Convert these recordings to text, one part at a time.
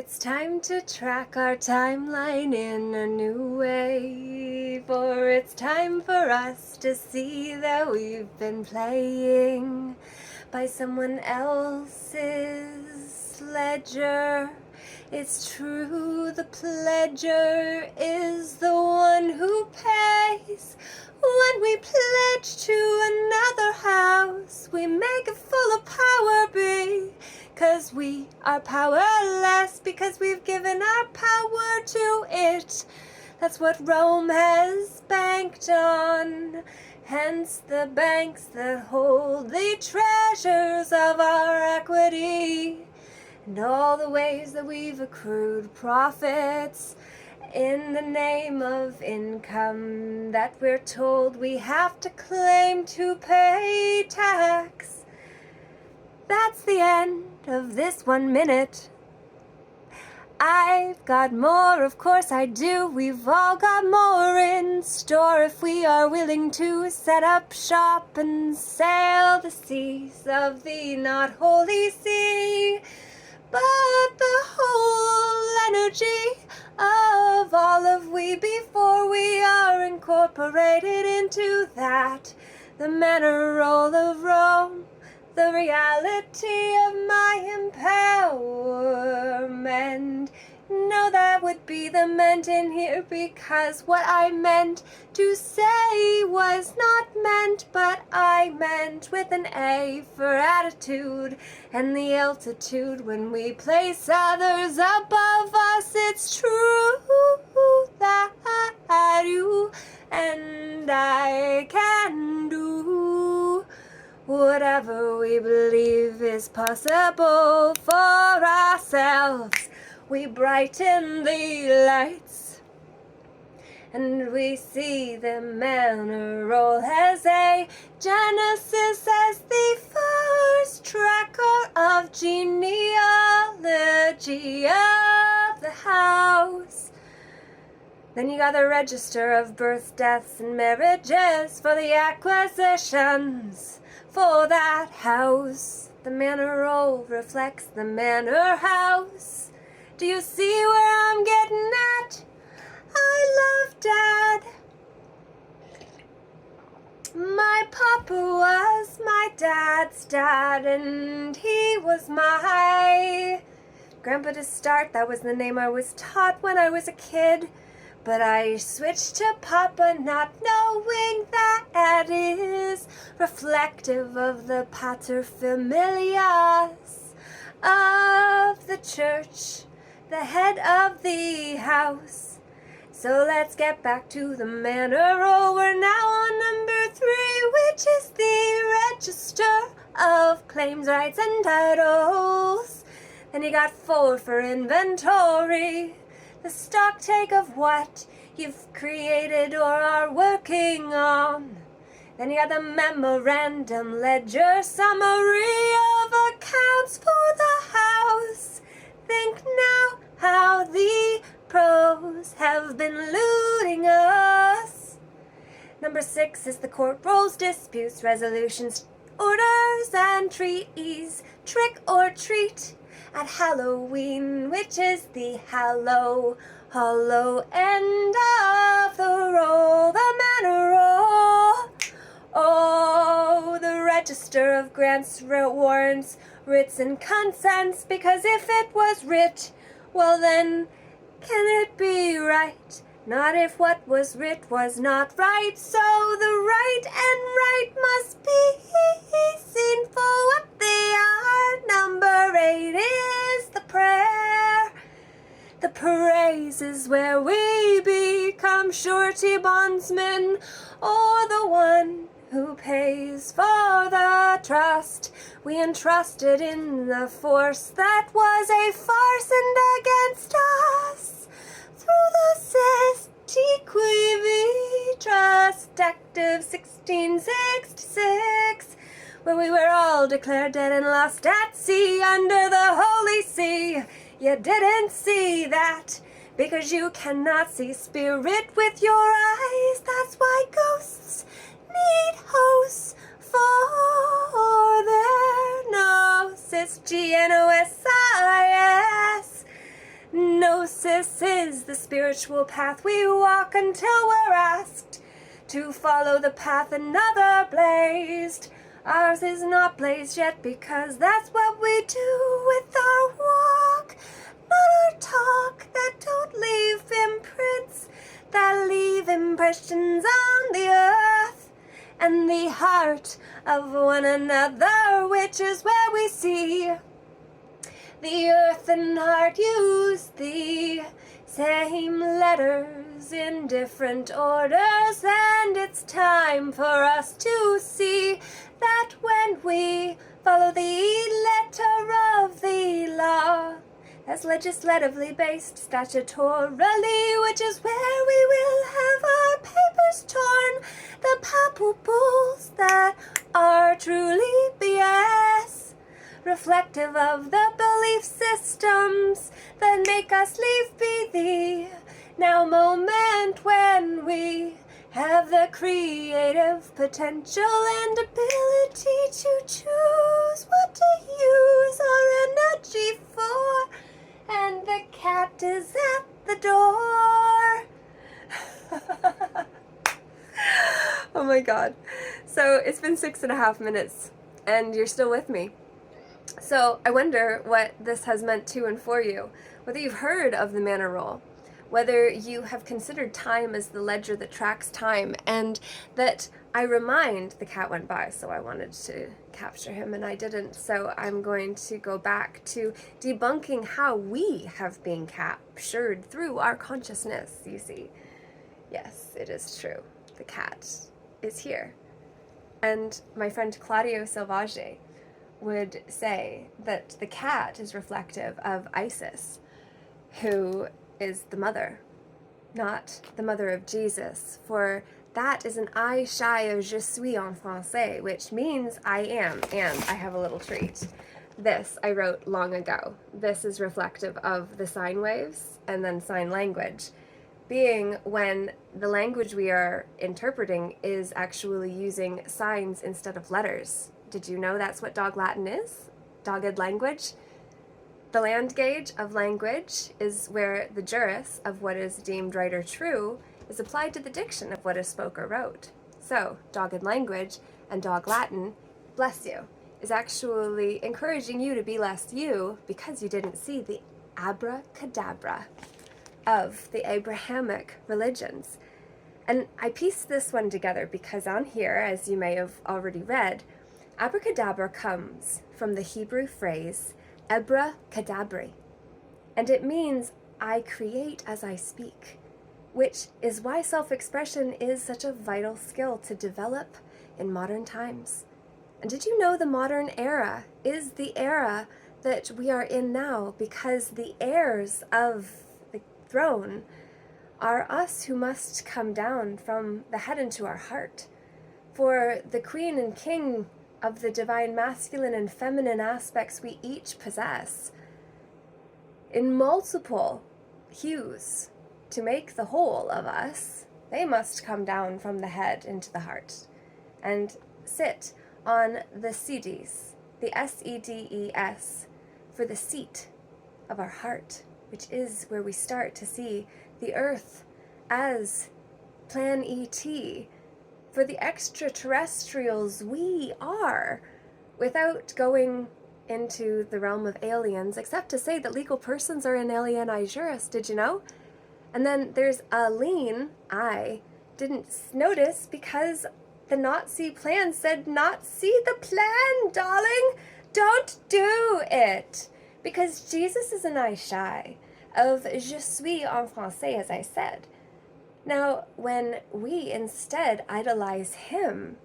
it's time to track our timeline in a new way. For it's time for us to see that we've been playing by someone else's ledger. It's true, the pledger is the one who pays. When we pledge to another house, we make it full of power be. 'Cause we are powerless, because we've given our power to it. That's what Rome has banked on. Hence the banks that hold the treasures of our equity. And all the ways that we've accrued profits in the name of income that we're told we have to claim to pay tax. That's the end of this 1 minute. I've got more, of course I do. We've all got more in store if we are willing to set up shop and sail the seas of the not holy sea. But the whole energy of all of we before we are incorporated into that, the manner roll of Rome, the reality of my empowerment. No, that would be the meant in here, because what I meant to say was not meant, but I meant with an A for attitude and the altitude. When we place others above us, it's true that you and I can do whatever we believe is possible for ourselves. We brighten the lights, and we see the manner roll as a Genesis, as the first tracker of genealogy of the house. Then you got the register of births, deaths, and marriages for the acquisitions for that house. The manor roll reflects the manor house. Do you see where I'm getting at? I love Dad. My papa was my dad's dad, and he was my grandpa to start. That was the name I was taught when I was a kid. But I switched to Papa, not knowing that is reflective of the paterfamilias of the church, the head of the house. So let's get back to the manor roll. We're now on number 3, which is the register of claims, rights, and titles. Then you got 4 for inventory, the stock take of what you've created or are working on. Then you got the memorandum ledger, summary of accounts for the house. Think now how the pros have been looting us. Number 6 is the court rolls, disputes, resolutions, orders, and treaties. Trick or treat at Halloween, which is the hollow end of the roll, the manor roll. Oh, the register of grants, warrants, writs, and consents, because if it was writ, well then, can it be right? Not if what was writ was not right. So the right and right must be seen for what they are. Number 8 is the prayer. The praise is where we become surety bondsmen, or the one who pays for the trust we entrusted in the force that was a farce and against us. Through the Sestiquivi Trust Act of 1666, where we were all declared dead and lost at sea under the holy see. You didn't see that, because you cannot see spirit with your eyes. That's why ghosts need hosts for their gnosis, Gnosis. Genesis is the spiritual path we walk until we're asked to follow the path another blazed. Ours is not blazed yet because that's what we do with our walk, not our talk that don't leave imprints, that leave impressions on the earth and the heart of one another, which is where we see the earth and heart use the same letters in different orders, and it's time for us to see that when we follow the letter of the law, that's legislatively based statutorily, which is where we will have our papers torn, the papal bulls that are truly BS, reflective of the belief systems that make us leave be the now moment when we have the creative potential and ability to choose what to use our energy for, and the cat is at the door. Oh my god. So it's been 6.5 minutes and you're still with me. So I wonder what this has meant to and for you, whether you've heard of the manner roll, whether you have considered time as the ledger that tracks time, and that I remind the cat went by, so I wanted to capture him and I didn't, so I'm going to go back to debunking how we have been captured through our consciousness, you see. Yes, it is true. The cat is here. And my friend Claudio Selvage would say that the cat is reflective of Isis, who is the mother, not the mother of Jesus, for that is an I shy of je suis en français, which means I am, and I have a little treat. This I wrote long ago. This is reflective of the sine waves and then sign language, being when the language we are interpreting is actually using signs instead of letters. Did you know that's what Dog Latin is? Dogged language? The land gauge of language is where the juris of what is deemed right or true is applied to the diction of what is spoke or wrote. So, dogged language and Dog Latin, bless you, is actually encouraging you to be less you because you didn't see the abracadabra of the Abrahamic religions. And I pieced this one together because on here, as you may have already read, abracadabra comes from the Hebrew phrase ebra cadabri, and it means I create as I speak, which is why self-expression is such a vital skill to develop in modern times. And did you know the modern era is the era that we are in now because the heirs of the throne are us who must come down from the head into our heart. For the queen and king of the divine masculine and feminine aspects we each possess in multiple hues to make the whole of us, they must come down from the head into the heart and sit on the sedes, the S-E-D-E-S, for the seat of our heart, which is where we start to see the earth as Plan E.T., for the extraterrestrials we are, without going into the realm of aliens, except to say that legal persons are in alieni juris, did you know? And then there's a lien I didn't notice because the Nazi plan said not see the plan, darling. Don't do it. Because Jesus is an I shy of je suis en français, as I said. Now, when we instead idolize him,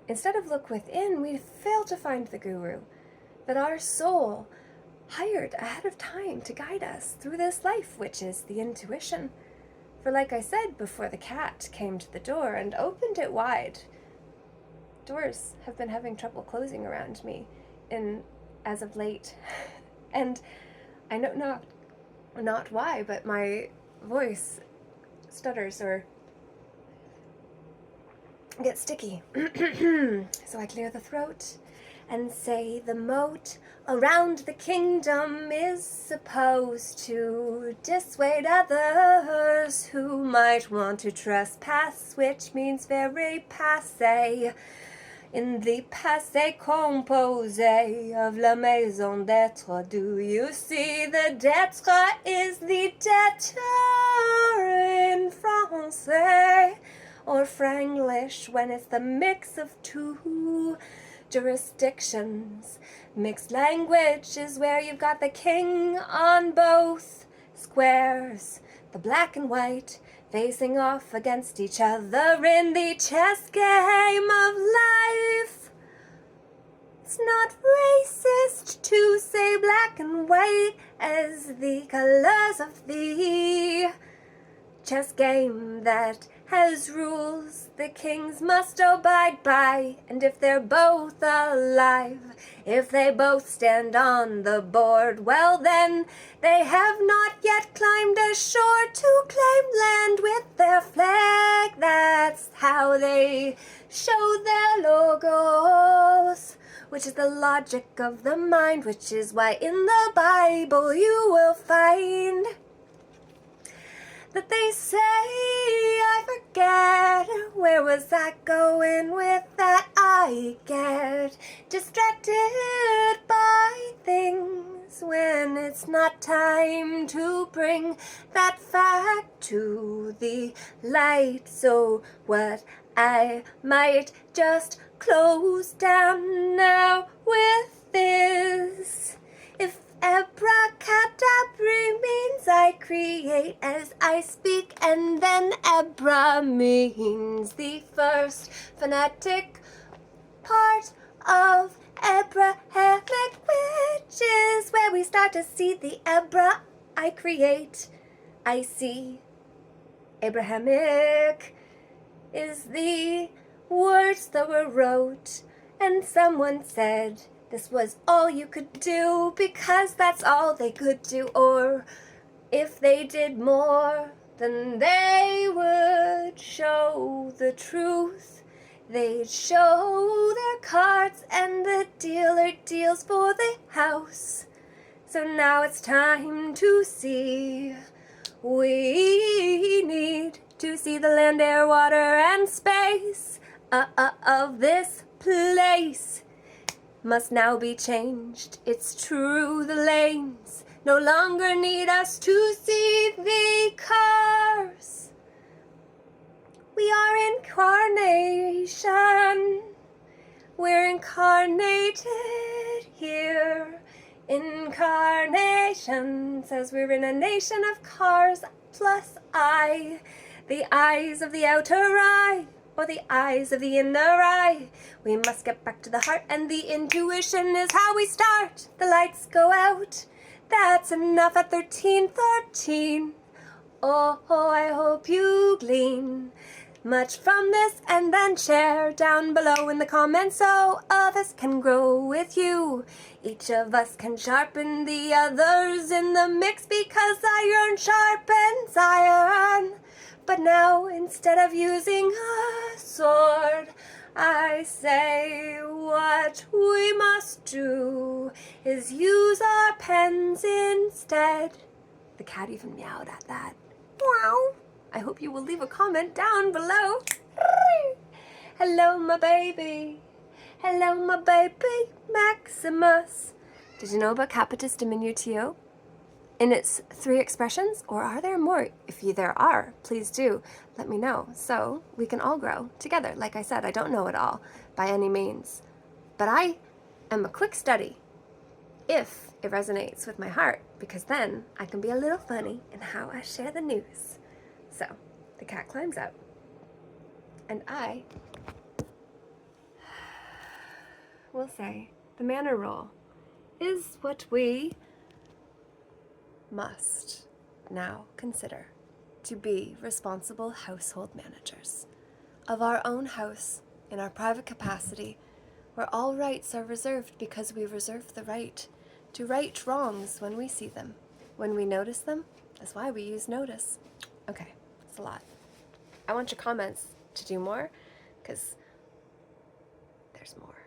instead of look within, we fail to find the guru that our soul hired ahead of time to guide us through this life, which is the intuition. For like I said before, the cat came to the door and opened it wide. Doors have been having trouble closing around me as of late. And I know not why, but my voice stutters or gets sticky. So I clear the throat and say the moat around the kingdom is supposed to dissuade others who might want to trespass, which means very passé. In the passé composé of la maison d'être, do you see the d'être is the debtor in français or franglish when it's the mix of two jurisdictions. Mixed language is where you've got the king on both squares, the black and white facing off against each other in the chess game of life. It's not racist to say black and white as the colors of the chess game that has rules the kings must abide by, and if they're both alive, if they both stand on the board, well then they have not yet climbed ashore to claim land with their flag. That's how they show their logos, which is the logic of the mind, which is why in the Bible you will find that they say, I forget, where was I going with that? I get distracted by things when it's not time to bring that fact to the light. So what I might just close down now with this. If abracadabra means I create as I speak, and then abra means the first phonetic part of Abrahamic, which is where we start to see the abra. I create, I see. Abrahamic is the words that were wrote, and someone said this was all you could do because that's all they could do. Or if they did more, then they would show the truth. They'd show their cards and the dealer deals for the house. So now it's time to see. We need to see the land, air, water, and space of this place. Must now be changed. It's true, the lanes no longer need us to see the cars. We are incarnation. We're incarnated here. Incarnation says we're in a nation of cars plus I. The eyes of the outer eye, or the eyes of the inner eye. We must get back to the heart, and the intuition is how we start. The lights go out. That's enough at 13:13. Oh, I hope you glean much from this, and then share down below in the comments so others can grow with you. Each of us can sharpen the others in the mix, because iron sharpens iron. But now, instead of using a sword, I say what we must do is use our pens instead. The cat even meowed at that. Wow. I hope you will leave a comment down below. Hello, my baby. Hello, my baby, Maximus. Did you know about capitis diminutio in its 3 expressions, or are there more? If there are, please do let me know so we can all grow together. Like I said, I don't know it all by any means, but I am a quick study if it resonates with my heart, because then I can be a little funny in how I share the news. So the cat climbs up, and I will say the manner role is what we must now consider to be responsible household managers of our own house in our private capacity, where all rights are reserved because we reserve the right to right wrongs when we see them, when we notice them. That's why we use notice. Okay, it's a lot. I want your comments to do more, because there's more.